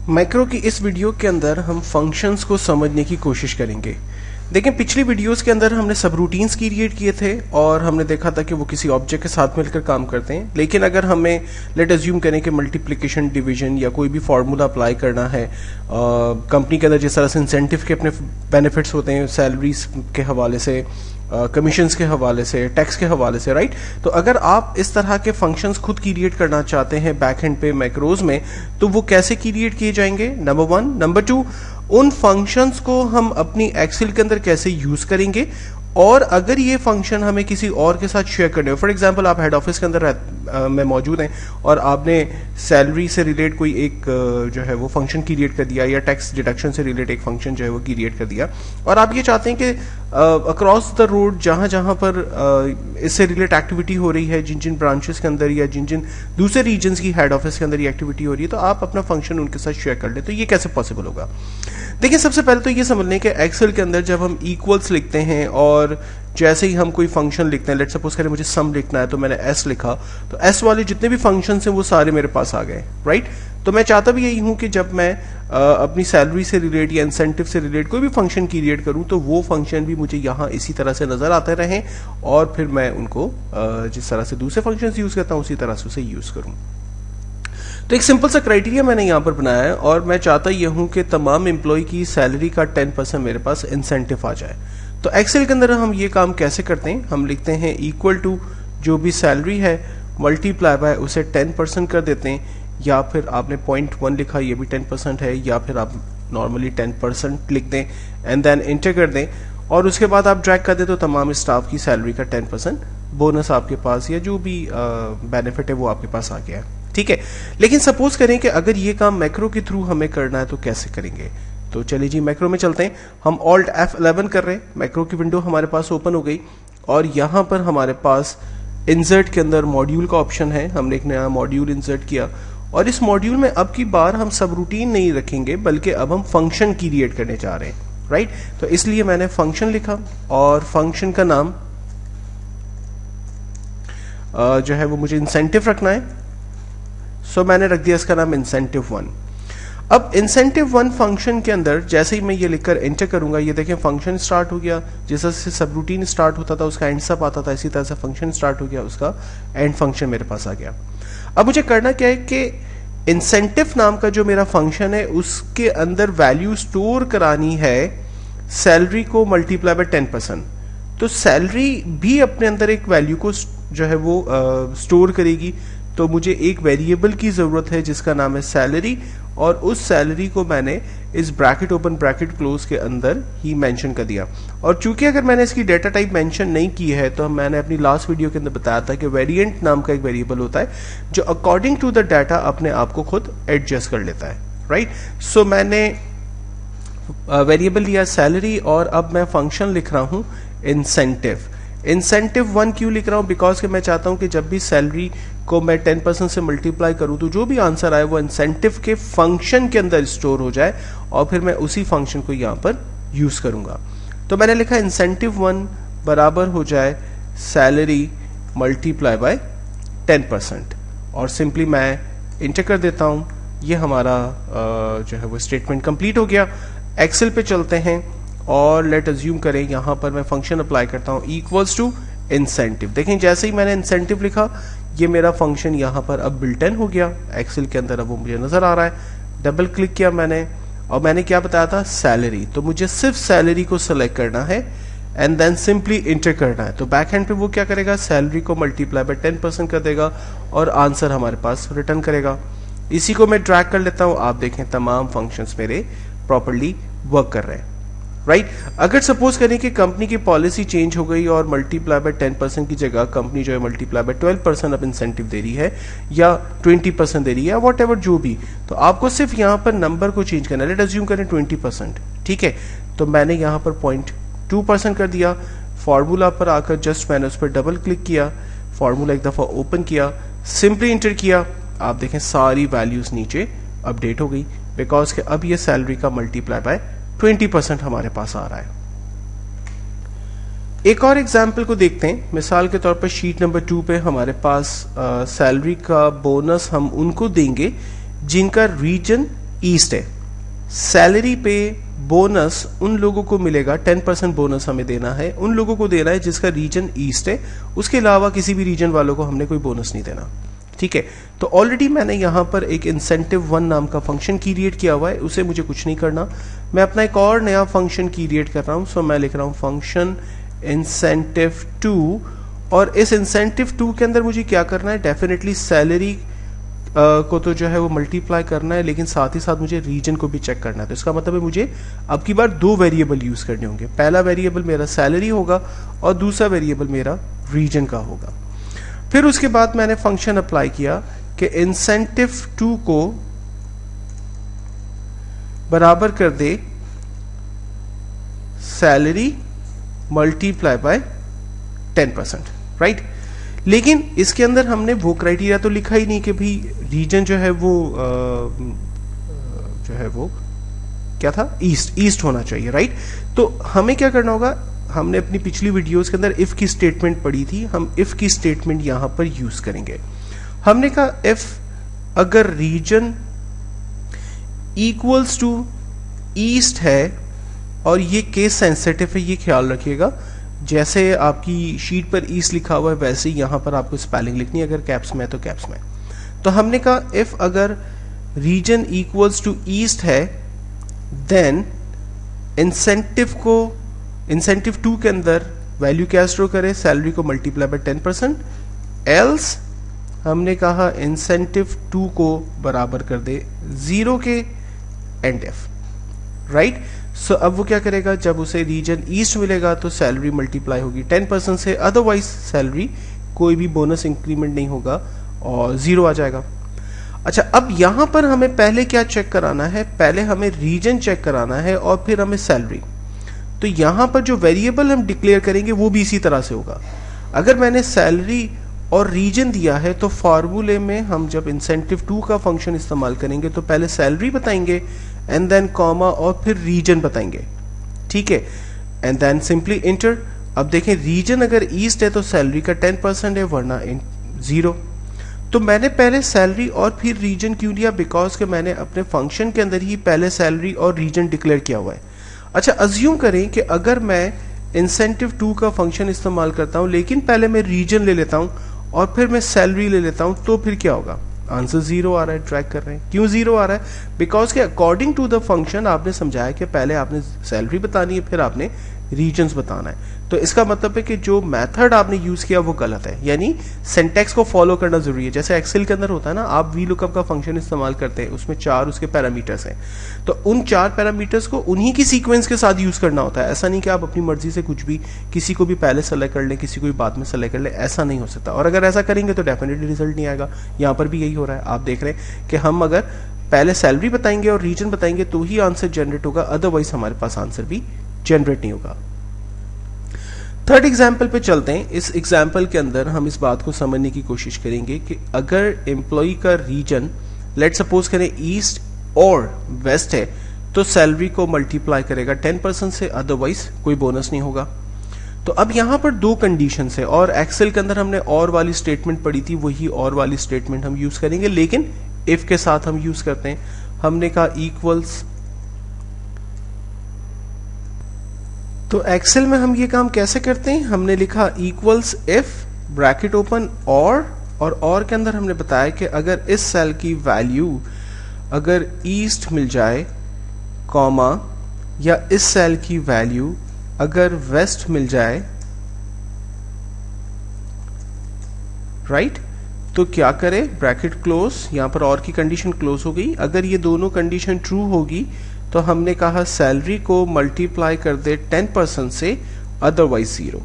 Macro की इस video के अंदर हम फंक्शंस को समझने की कोशिश करेंगे। देखें, पिछली वीडियोस के अंदर हमने सब रूटीन्स क्रिएट किए थे और हमने देखा था कि वो किसी ऑब्जेक्ट के साथ मिलकर काम करते हैं। लेकिन अगर हमें लेट अज्यूम करें कि मल्टीप्लिकेशन, डिवीजन या कोई भी फार्मूला अप्लाई करना है कंपनी के अंदर, जिस तरह से इंसेंटिव के अपने बेनिफिट्स होते हैं सैलरीज के हवाले से, कमीशंस के हवाले से, टैक्स के हवाले से, राइट। तो अगर आप इस तरह के फंक्शंस खुद क्रिएट करना चाहते हैं बैक एंड पे मैक्रोज में, तो वो कैसे क्रिएट किए जाएंगे, नंबर वन। नंबर टू, उन फंक्शंस को हम अपनी एक्सेल के अंदर कैसे यूज करेंगे, और अगर ये फंक्शन हमें किसी और के साथ शेयर करने हो, फॉर एग्जांपल आप हेड ऑफिस के अंदर में मौजूद हैं और आपने सैलरी से रिलेट कोई एक जो है वो फंक्शन क्रिएट कर दिया, या टैक्स डिडक्शन से रिलेट एक फंक्शन जो है वो क्रिएट कर दिया, और आप ये चाहते हैं कि अक्रॉस द रोड जहां जहां पर इससे रिलेट एक्टिविटी हो रही है, जिन जिन ब्रांचेस के अंदर या जिन जिन दूसरे रीजन्स की हेड ऑफिस के अंदर ये एक्टिविटी हो रही है, तो आप अपना फंक्शन उनके साथ शेयर कर ले। तो ये कैसे पॉसिबल होगा? देखिए, सबसे पहले तो ये समझ लें कि एक्सेल के अंदर जब हम इक्वल्स लिखते हैं और जैसे ही हम कोई फंक्शन लिखते हैं, लेट सपोज करें मुझे सम लिखना है, तो मैंने एस लिखा, तो एस वाले जितने भी फंक्शन हैं वो सारे मेरे पास आ गए, राइट। तो मैं चाहता भी यही हूं कि जब मैं अपनी सैलरी से रिलेट या इंसेंटिव से रिलेट कोई भी फंक्शन क्रिएट करूं, तो वो फंक्शन भी मुझे यहाँ इसी तरह से नजर आते रहें और फिर मैं उनको जिस तरह से दूसरे फंक्शन यूज करता हूं उसी तरह से उसे यूज करूं। तो एक सिंपल सा क्राइटेरिया मैंने यहाँ पर बनाया है और मैं चाहता यह हूं कि तमाम एम्प्लॉय की सैलरी का 10% मेरे पास इंसेंटिव आ जाए। तो एक्सेल के अंदर हम ये काम कैसे करते हैं, हम लिखते हैं इक्वल टू जो भी सैलरी है मल्टीप्लाई बाय उसे 10% कर देते हैं, या फिर आपने 0.1 लिखा, ये भी 10% है, या फिर आप नॉर्मली 10% लिख दें एंड देन इंटर कर दें, और उसके बाद आप ड्रैग कर दें तो तमाम स्टाफ की सैलरी का 10% बोनस आपके पास या जो भी बेनिफिट है वो आपके पास आ गया है, ठीक है। लेकिन सपोज करें कि अगर ये काम मैक्रो के थ्रू हमें करना है तो कैसे करेंगे? तो चलिए जी, मैक्रो में चलते हैं। हम ऑल्ट F11 कर रहे हैं, मैक्रो की विंडो हमारे पास ओपन हो गई और यहाँ पर हमारे पास इंसर्ट के अंदर मॉड्यूल का ऑप्शन है। हमने एक नया मॉड्यूल इंसर्ट किया और इस मॉड्यूल में अब की बार हम सब रूटीन नहीं रखेंगे, बल्कि अब हम फंक्शन क्रिएट करने जा रहे हैं, राइट। तो इसलिए मैंने फंक्शन लिखा और फंक्शन का नाम जो है वो मुझे इंसेंटिव रखना है। सो मैंने रख दिया इसका नाम इंसेंटिव 1। अब इंसेंटिव 1 फंक्शन के अंदर जैसे ही मैं ये लिखकर एंटर करूंगा, ये देखें फंक्शन स्टार्ट हो गया। जैसे से सब रूटीन स्टार्ट होता था उसका एंड सब आता था, इसी तरह से फंक्शन स्टार्ट हो गया, उसका एंड फंक्शन मेरे पास आ गया। अब मुझे करना क्या है कि इंसेंटिव नाम का जो मेरा फंक्शन है उसके अंदर वैल्यू स्टोर करानी है सैलरी को मल्टीप्लाई बाय 10%। तो सैलरी भी अपने अंदर एक वैल्यू को जो है वो स्टोर करेगी। तो मुझे एक वेरिएबल की जरूरत है जिसका नाम है सैलरी, और उस सैलरी को मैंने इस ब्रैकेट ओपन ब्रैकेट क्लोज के अंदर ही मेंशन कर दिया। और चूंकि अगर मैंने इसकी डेटा टाइप मेंशन नहीं की है, तो मैंने अपनी लास्ट वीडियो के अंदर बताया था कि वेरिएंट नाम का एक वेरिएबल होता है जो अकॉर्डिंग टू द डाटा अपने आप को खुद एडजस्ट कर लेता है, राइट। सो मैंने वेरिएबल लिया सैलरी और अब मैं फंक्शन लिख रहा हूं इंसेंटिव। इंसेंटिव 1 क्यों लिख रहा हूं? बिकॉज कि मैं चाहता हूं कि जब भी सैलरी को मैं 10% से मल्टीप्लाई करूं तो जो भी आंसर आए वो इंसेंटिव के फंक्शन के अंदर स्टोर हो जाए और फिर मैं उसी फंक्शन को यहां पर यूज करूंगा। तो मैंने लिखा इंसेंटिव 1 बराबर हो जाए सैलरी मल्टीप्लाई बाय 10%, और सिंपली मैं इंटर कर देता हूं। ये हमारा जो है वो स्टेटमेंट कंप्लीट हो गया। एक्सेल पे चलते हैं और लेट अज्यूम करें यहां पर मैं फंक्शन अप्लाई करता हूं इक्वल्स टू इंसेंटिव। देखें, जैसे ही मैंने इंसेंटिव लिखा, ये मेरा फंक्शन यहां पर अब बिल्ट इन हो गया एक्सेल के अंदर। अब वो मुझे नजर आ रहा है। डबल क्लिक किया मैंने और मैंने क्या बताया था, सैलरी। तो मुझे सिर्फ सैलरी को सिलेक्ट करना है एंड देन सिंपली इंटर करना है। तो बैक एंड पे वो क्या करेगा, सैलरी को मल्टीप्लाई बाय 10% कर देगा और आंसर हमारे पास रिटर्न करेगा। इसी को मैं ड्रैग कर लेता हूं। आप देखें तमाम फंक्शंस मेरे प्रॉपर्ली वर्क कर रहे हैं, राइट। अगर सपोज करें कि कंपनी की पॉलिसी चेंज हो गई और मल्टीप्लाई बाय 10% की जगह कंपनी जो है मल्टीप्लाई बाय 12% अब इंसेंटिव दे रही है या 20% दे रही है, वॉट एवर जो भी, तो आपको सिर्फ यहाँ पर नंबर को चेंज करना है। लेट अज्यूम करें 20%, ठीक है। तो मैंने यहाँ पर 0.2% कर दिया। फॉर्मूला पर आकर जस्ट मैंने उस पर डबल क्लिक किया, फॉर्मूला एक दफा ओपन किया, सिंपली इंटर किया। आप देखें सारी वैल्यूज नीचे अपडेट हो गई, बिकॉज के अब ये सैलरी का मल्टीप्लाई बाय 20% हमारे पास आ रहा है। एक और एग्जाम्पल को देखते हैं। मिसाल के तौर पर शीट नंबर 2 पे हमारे पास सैलरी का बोनस हम उनको देंगे जिनका रीजन ईस्ट है, सैलरी पे बोनस उन लोगों को मिलेगा, 10% बोनस हमें देना है, उन लोगों को देना है जिसका रीजन ईस्ट है, उसके अलावा किसी भी रीजन वालों को हमने कोई बोनस नहीं देना। ठीक है, तो ऑलरेडी मैंने यहां पर एक इंसेंटिव 1 नाम का फंक्शन क्रिएट किया हुआ है, उसे मुझे कुछ नहीं करना, मैं अपना एक और नया फंक्शन क्रिएट कर रहा हूं। सो मैं लिख रहा हूं फंक्शन इंसेंटिव 2, और इस इंसेंटिव 2 के अंदर मुझे क्या करना है, डेफिनेटली सैलरी को तो जो है वो मल्टीप्लाई करना है, लेकिन साथ ही साथ मुझे रीजन को भी चेक करना है। तो इसका मतलब है मुझे अब की बार 2 वेरिएबल यूज करने होंगे, पहला वेरिएबल मेरा सैलरी होगा और दूसरा वेरिएबल मेरा रीजन का होगा। फिर उसके बाद मैंने फंक्शन अप्लाई किया कि इंसेंटिव 2 को बराबर कर दे सैलरी मल्टीप्लाई बाय 10%, राइट। लेकिन इसके अंदर हमने वो क्राइटेरिया तो लिखा ही नहीं कि भाई रीजन जो है वो क्या था, ईस्ट होना चाहिए, राइट। तो हमें क्या करना होगा, हमने अपनी पिछली वीडियोस के अंदर इफ की स्टेटमेंट पढ़ी थी, हम इफ की स्टेटमेंट यहां पर यूज करेंगे। हमने कहा इफ अगर रीजन इक्वल्स टू ईस्ट है, और ये केस सेंसिटिव है, ये ख्याल रखिएगा, जैसे आपकी शीट पर ईस्ट लिखा हुआ है वैसे ही यहां पर आपको स्पेलिंग लिखनी है, अगर कैप्स में तो कैप्स में। तो हमने कहा इफ अगर रीजन इक्वल्स टू ईस्ट है, देन इंसेंटिव 2 के अंदर वैल्यू क्या स्टोर करे, सैलरी को मल्टीप्लाई बाय 10%, एल्स हमने कहा इंसेंटिव 2 को बराबर कर दे 0 के एंड एफ, राइट। सो अब वो क्या करेगा, जब उसे रीजन ईस्ट मिलेगा तो सैलरी मल्टीप्लाई होगी 10% से, अदरवाइज सैलरी कोई भी बोनस इंक्रीमेंट नहीं होगा और 0 आ जाएगा। अच्छा, अब यहां पर हमें पहले क्या चेक कराना है, पहले हमें रीजन चेक कराना है और फिर हमें सैलरी। तो यहां पर जो वेरिएबल हम डिक्लेयर करेंगे वो भी इसी तरह से होगा। अगर मैंने सैलरी और रीजन दिया है तो फॉर्मूले में हम जब इंसेंटिव 2 का फंक्शन इस्तेमाल करेंगे तो पहले सैलरी बताएंगे एंड देन कॉमा और फिर रीजन बताएंगे, ठीक है, एंड देन सिंपली इंटर। अब देखें रीजन अगर ईस्ट है तो सैलरी का 10% है, वरना 0। तो मैंने पहले सैलरी और फिर रीजन क्यों लिया, बिकॉज के मैंने अपने फंक्शन के अंदर ही पहले सैलरी और रीजन डिक्लेयर किया हुआ है। अच्छा, अज्यूम करें कि अगर मैं इंसेंटिव 2 का फंक्शन इस्तेमाल करता हूं, लेकिन पहले मैं रीजन ले लेता हूं और फिर मैं सैलरी ले लेता हूं, तो फिर क्या होगा, आंसर 0 आ रहा है। ट्रैक कर रहे हैं क्यों 0 आ रहा है, बिकॉज के अकॉर्डिंग टू द फंक्शन आपने समझाया कि पहले आपने सैलरी बतानी है फिर आपने रीजन्स बताना है। तो इसका मतलब है कि जो मेथड आपने यूज किया वो गलत है, यानी सिंटैक्स को फॉलो करना जरूरी है। जैसे एक्सेल के अंदर होता है ना, आप वी लुकअप का फंक्शन इस्तेमाल करते हैं, उसमें 4 उसके पैरामीटर्स हैं, तो उन 4 पैरामीटर्स को उन्हीं की सीक्वेंस के साथ यूज करना होता है। ऐसा नहीं कि आप अपनी मर्जी से कुछ भी, किसी को भी पहले सेलेक्ट कर लें, किसी को भी बाद में सेलेक्ट कर लें, ऐसा नहीं हो सकता। और अगर ऐसा करेंगे तो डेफिनेटली रिजल्ट नहीं आएगा। यहाँ पर भी यही हो रहा है, आप देख रहे हैं कि हम अगर पहले सैलरी बताएंगे और रीजन बताएंगे तो ही आंसर जनरेट होगा, अदरवाइज हमारे पास आंसर भी जनरेट नहीं होगा। थर्ड एग्जाम्पल पे चलते हैं। इस एग्जाम्पल के अंदर हम इस बात को समझने की कोशिश करेंगे कि अगर एम्प्लॉय का रीजन लेट सपोज करें ईस्ट और वेस्ट है, तो सैलरी को मल्टीप्लाई करेगा 10% से, अदरवाइज कोई बोनस नहीं होगा। तो अब यहां पर 2 कंडीशन है, और एक्सेल के अंदर हमने और वाली स्टेटमेंट पढ़ी थी, वही और वाली स्टेटमेंट हम यूज करेंगे, लेकिन इफ के साथ हम यूज करते हैं। हमने कहा इक्वल्स, तो एक्सेल में हम ये काम कैसे करते हैं, हमने लिखा इक्वल्स इफ ब्रैकेट ओपन और के अंदर हमने बताया कि अगर इस सेल की वैल्यू अगर ईस्ट मिल जाए, कॉमा, या इस सेल की वैल्यू अगर वेस्ट मिल जाए, राइट, तो क्या करें, ब्रैकेट क्लोज, यहां पर और की कंडीशन क्लोज हो गई। अगर ये दोनों कंडीशन ट्रू होगी तो हमने कहा सैलरी को मल्टीप्लाई कर दे 10% से, अदरवाइज 0,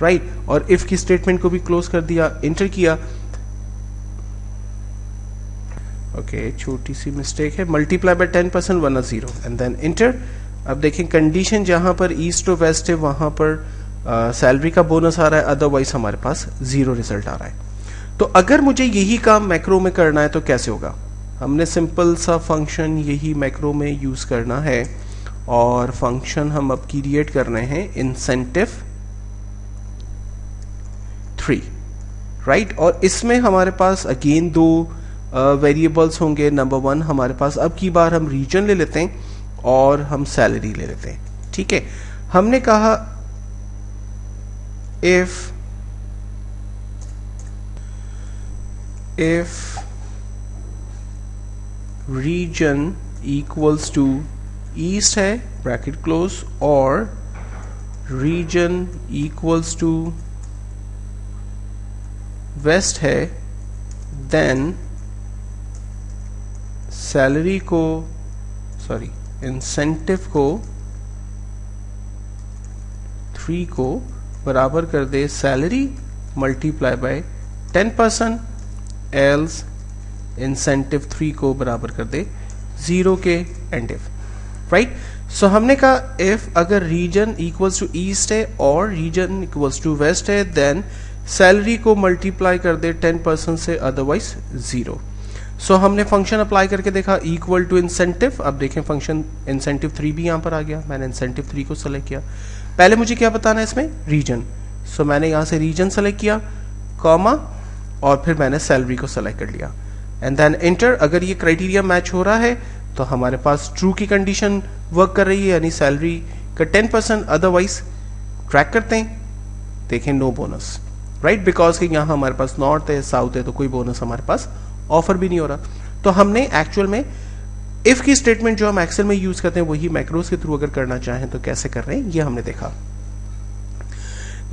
राइट। और इफ की स्टेटमेंट को भी क्लोज कर दिया, इंटर किया। ओके, छोटी सी मिस्टेक है, मल्टीप्लाई बाय 10% वरना 0, एंड देन इंटर। अब देखें कंडीशन जहां पर ईस्ट और वेस्ट है वहां पर सैलरी का बोनस आ रहा है, अदरवाइज हमारे पास 0 रिजल्ट आ रहा है। तो अगर मुझे यही काम मैक्रो में करना है तो कैसे होगा, हमने सिंपल सा फंक्शन यही मैक्रो में यूज करना है, और फंक्शन हम अब क्रिएट कर रहे हैं इंसेंटिव 3, राइट। और इसमें हमारे पास अगेन 2 वेरिएबल्स होंगे। नंबर 1 हमारे पास अब की बार हम रीजन ले लेते हैं और हम सैलरी ले लेते हैं। ठीक है, हमने कहा if region equals to east है ब्रैकेट क्लोज, और रीजन इक्वल्स टू वेस्ट है, देन सैलरी को इंसेंटिव को 3 को बराबर कर दे salary multiply by 10%, else incentive 3 को बराबर कर दे 0 के एंड इफ। राइट, सो हमने कहा इफ अगर रीजन इक्वल्स टू ईस्ट है और रीजन इक्वल्स टू वेस्ट है, देन सैलरी को मल्टीप्लाई कर दे 10% से, अदरवाइज 0। सो हमने फंक्शन अप्लाई करके देखा इक्वल टू इंसेंटिव। अब देखें फंक्शन इंसेंटिव 3 भी यहां पर आ गया। मैंने इंसेंटिव 3 को सेलेक्ट किया। पहले मुझे क्या बताना है इसमें, रीजन। सो मैंने यहां से रीजन सेलेक्ट किया, कॉमा, और फिर मैंने सैलरी को सेलेक्ट कर लिया एंड देन एंटर। अगर ये क्राइटेरिया मैच हो रहा है तो हमारे पास ट्रू की कंडीशन वर्क कर रही है, यानी सैलरी का 10%, अदरवाइज ट्रैक करते हैं, देखें नो बोनस। राइट, बिकॉज कि यहाँ हमारे पास नॉर्थ है, साउथ है, तो कोई बोनस हमारे पास ऑफर भी नहीं हो रहा। तो हमने एक्चुअल में इफ की स्टेटमेंट जो हम एक्सेल में यूज करते हैं वही मैक्रोस के थ्रू अगर करना चाहें तो कैसे कर रहे हैं ये हमने देखा।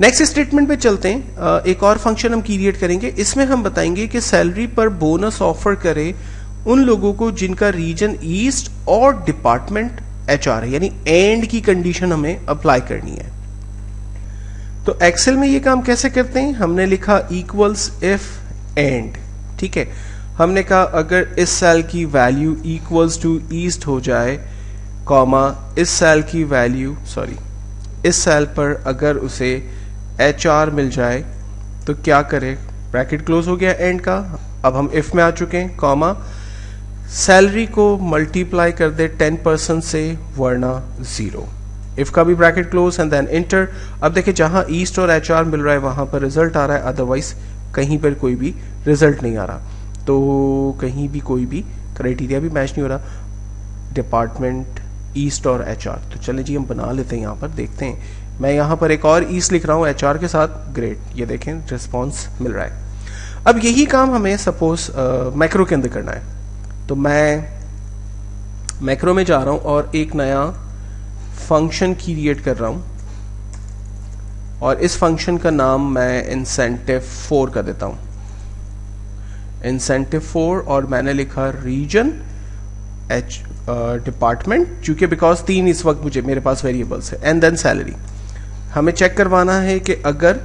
नेक्स्ट स्टेटमेंट पे चलते हैं। एक और फंक्शन हम क्रिएट करेंगे। इसमें हम बताएंगे कि सैलरी पर बोनस ऑफर करे उन लोगों को जिनका रीजन ईस्ट और डिपार्टमेंट एचआर है, यानी एंड की कंडीशन हमें अप्लाई करनी है। तो एक्सेल में ये काम कैसे करते हैं, हमने लिखा इक्वल्स इफ एंड। ठीक है, हमने कहा अगर इस सेल की वैल्यू इक्वल्स टू ईस्ट हो जाए, कॉमा, इस सेल की वैल्यू इस सेल पर अगर उसे HR मिल जाए तो क्या करे, ब्रैकेट क्लोज हो गया एंड का। अब हम इफ में आ चुके हैं, कॉमा, सैलरी को मल्टीप्लाई कर दे 10% से वरना 0। इफ का भी bracket close and then enter. अब देखिए जहां ईस्ट और HR मिल रहा है वहां पर रिजल्ट आ रहा है, अदरवाइज कहीं पर कोई भी रिजल्ट नहीं आ रहा। तो कहीं भी कोई भी क्राइटेरिया भी मैच नहीं हो रहा, डिपार्टमेंट, ईस्ट और HR। तो चलें जी हम बना लेते हैं, यहाँ पर देखते हैं। मैं यहाँ पर एक और ईस्ट लिख रहा हूँ HR के साथ, ग्रेट, ये देखें रिस्पॉन्स मिल रहा है। अब यही काम हमें सपोज मैक्रो के अंदर करना है। तो मैं मैक्रो में जा रहा हूँ और एक नया फंक्शन क्रिएट कर रहा हूँ और इस फंक्शन का नाम मैं इंसेंटिव 4 कर देता हूँ, इंसेंटिव 4, और मैंने लिखा रीजन डिपार्टमेंट, चूंकि बिकॉज 3 इस वक्त मुझे मेरे पास वेरिएबल्स है, एंड देन सैलरी। हमें चेक करवाना है कि अगर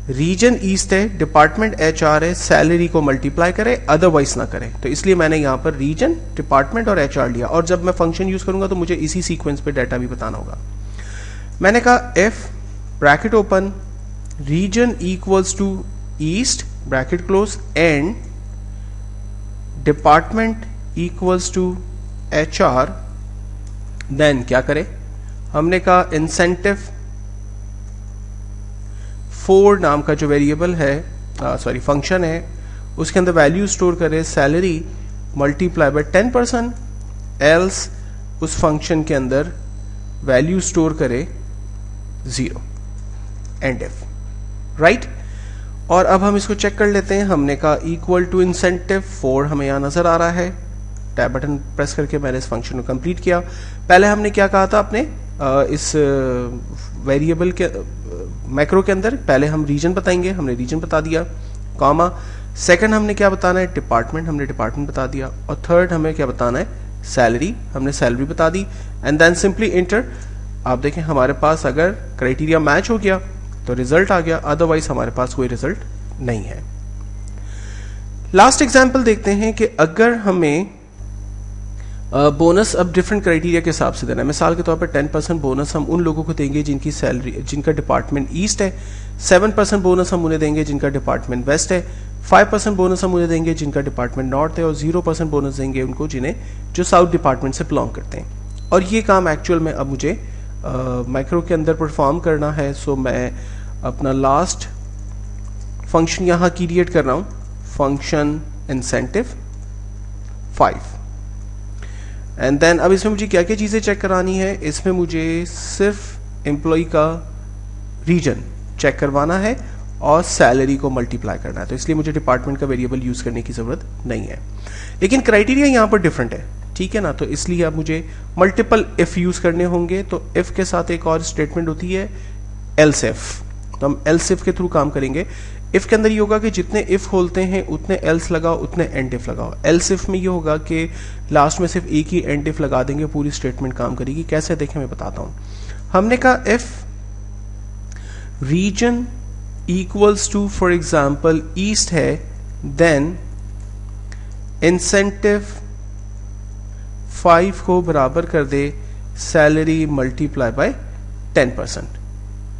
रीजन ईस्ट है, डिपार्टमेंट HR है, सैलरी को मल्टीप्लाई करे, अदरवाइज ना करे। तो इसलिए मैंने यहां पर रीजन, डिपार्टमेंट और HR लिया, और जब मैं फंक्शन यूज करूंगा तो मुझे इसी सीक्वेंस पे डाटा भी बताना होगा। मैंने कहा if bracket open region equals to east bracket close and department equals to HR, then क्या करे, हमने कहा इंसेंटिव 4 नाम का जो वेरिएबल है, फंक्शन है, उसके अंदर वैल्यू स्टोर करे सैलरी मल्टीप्लाई बाय 10%, एल्स उस फंक्शन के अंदर वैल्यू स्टोर करे 0 एंड इफ। राइट, और अब हम इसको चेक कर लेते हैं। हमने कहा इक्वल टू इंसेंटिव 4 हमें यहां नजर आ रहा है। टैब बटन प्रेस करके मैंने इस फंक्शन को कंप्लीट किया। पहले हमने क्या कहा था अपने इस वेरिएबल के मैक्रो के अंदर, पहले हम रीजन बताएंगे, हमने रीजन बता दिया, कॉमा, सेकंड हमने क्या बताना है, डिपार्टमेंट, हमने डिपार्टमेंट बता दिया, और थर्ड हमें क्या बताना है, सैलरी, हमने सैलरी बता दी, एंड देन सिंपली इंटर। आप देखें हमारे पास अगर क्राइटेरिया मैच हो गया तो रिजल्ट आ गया, अदरवाइज हमारे पास कोई रिजल्ट नहीं है। लास्ट एग्जाम्पल देखते हैं कि अगर हमें बोनस अब डिफरेंट क्राइटेरिया के हिसाब से देना है। मिसाल के तौर पर 10% बोनस हम उन लोगों को देंगे जिनकी सैलरी, जिनका डिपार्टमेंट ईस्ट है, 7% बोनस हम उन्हें देंगे जिनका डिपार्टमेंट वेस्ट है, 5% बोनस हम उन्हें देंगे जिनका डिपार्टमेंट नॉर्थ है, और 0% बोनस देंगे उनको जिन्हें जो साउथ डिपार्टमेंट से बिलोंग करते हैं। और ये काम एक्चुअल में अब मुझे माइक्रो के अंदर परफॉर्म करना है। सो मैं अपना लास्ट फंक्शन यहाँ क्रिएट कर रहा हूँ, फंक्शन इंसेंटिव 5। एंड देन अब इसमें मुझे क्या क्या चीज़ें चेक करानी है, इसमें मुझे सिर्फ एम्प्लॉय का रीजन चेक करवाना है और सैलरी को मल्टीप्लाई करना है, तो इसलिए मुझे डिपार्टमेंट का वेरिएबल यूज़ करने की ज़रूरत नहीं है। लेकिन क्राइटेरिया यहाँ पर डिफरेंट है, ठीक है ना, तो इसलिए अब मुझे मल्टीपल इफ़ यूज़ करने होंगे। तो इफ़ के साथ एक और स्टेटमेंट होती है एल्स इफ, तो हम एल्स इफ के थ्रू काम करेंगे। इफ के अंदर ये होगा कि जितने इफ खोलते हैं उतने एल्स लगाओ, उतने एंड इफ लगाओ। एल्स इफ में ये होगा कि लास्ट में सिर्फ एक ही एंड इफ लगा देंगे, पूरी स्टेटमेंट काम करेगी। कैसे देखें मैं बताता हूं। हमने कहा if region equals to for example east है, देन इंसेंटिव 5 को बराबर कर दे सैलरी मल्टीप्लाई बाय 10%।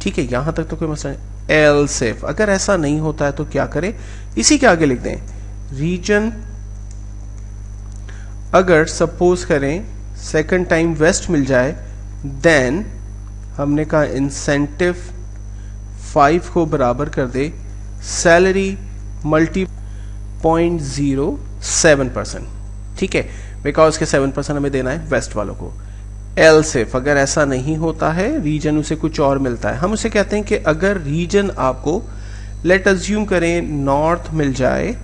ठीक है, यहां तक तो कोई मसला नहीं। एल्स इफ अगर ऐसा नहीं होता है तो क्या करें, इसी के आगे लिख दें रीजन अगर सपोज करें सेकंड टाइम वेस्ट मिल जाए, देन हमने कहा इंसेंटिव 5 को बराबर कर दे सैलरी मल्टी 0.07%। ठीक है, बिकॉज के 7% हमें देना है वेस्ट वालों को। एल्स इफ अगर ऐसा नहीं होता है, रीजन उसे कुछ और मिलता है, हम उसे कहते हैं कि अगर रीजन आपको लेट अज्यूम करें नॉर्थ मिल जाए,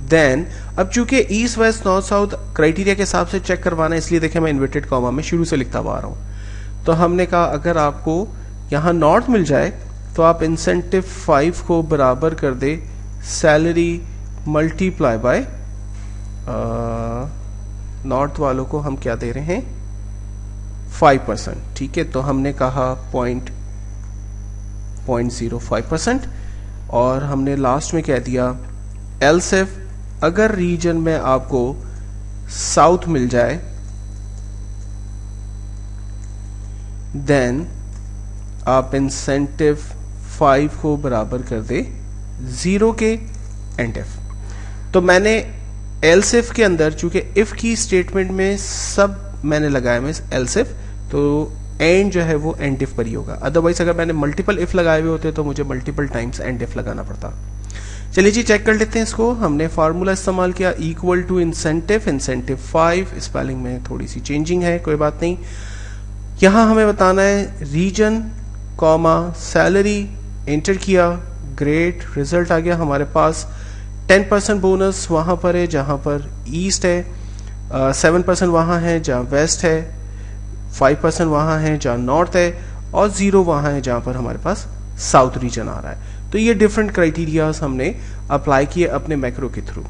देन अब चूंकि east west north south criteria के हिसाब से चेक करवाना है, इसलिए देखें मैं इन्वर्टेड कॉमा में शुरू से लिखता हुआ आ रहा हूं। तो हमने कहा अगर आपको यहां नॉर्थ मिल जाए तो आप इंसेंटिव 5 को बराबर कर दे सैलरी मल्टीप्लाई बाय नॉर्थ वालों को हम क्या दे रहे हैं 5%। ठीक है, तो हमने कहा 0.05% और हमने लास्ट में कह दिया एल्स इफ अगर रीजन में आपको साउथ मिल जाए, देन आप इंसेंटिव 5 को बराबर कर दे 0 के एंड इफ। तो मैंने एल्स इफ के अंदर चूंकि इफ की स्टेटमेंट में सब मैंने लगाया मैं एल्स इफ, तो एंड जो है वो एंड इफ पर ही होगा। अदरवाइज अगर मैंने मल्टीपल इफ लगाए हुए होते तो मुझे मल्टीपल टाइम्स एंड इफ लगाना पड़ता। चलिए जी चेक कर लेते हैं इसको। हमने फार्मूला इस्तेमाल किया इक्वल टू इंसेंटिव 5, स्पेलिंग में थोड़ी सी चेंजिंग है, कोई बात नहीं। यहां हमें बताना है रीजन कॉमा सैलरी, एंटर किया, ग्रेट, रिजल्ट आ गया हमारे पास। 10% बोनस वहां पर है जहां पर ईस्ट है, 7% वहां है जहां वेस्ट है, 5% वहां है जहां नॉर्थ है, और 0 वहां है जहां पर हमारे पास साउथ रीजन आ रहा है। तो ये डिफरेंट क्राइटेरियाज हमने अप्लाई किए अपने मैक्रो के थ्रू।